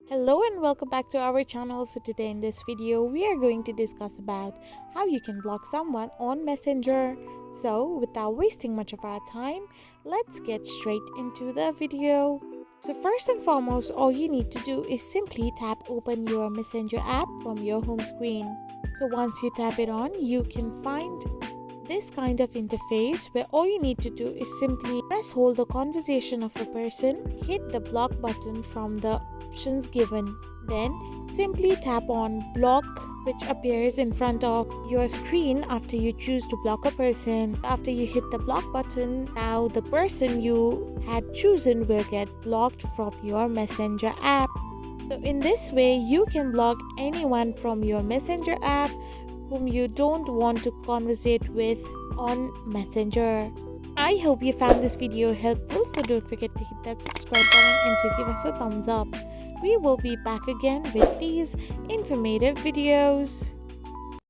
Hello and welcome back to our channel. So today in this video we are going to discuss about how you can block someone on Messenger. So without wasting much of our time, let's get straight into the video. So first and foremost, all you need to do is simply tap open your Messenger app from your home screen. So once you tap it on, you can find this kind of interface where all you need to do is simply press hold the conversation of a person, hit the block button from the options given, then simply tap on block, which appears in front of your screen after you choose to block a person. After you hit the block button, now the person you had chosen will get blocked from your Messenger app. So in this way you can block anyone from your Messenger app whom you don't want to conversate with on Messenger. I hope you found this video helpful, so don't forget to hit that subscribe button and to give us a thumbs up. We will be back again with these informative videos.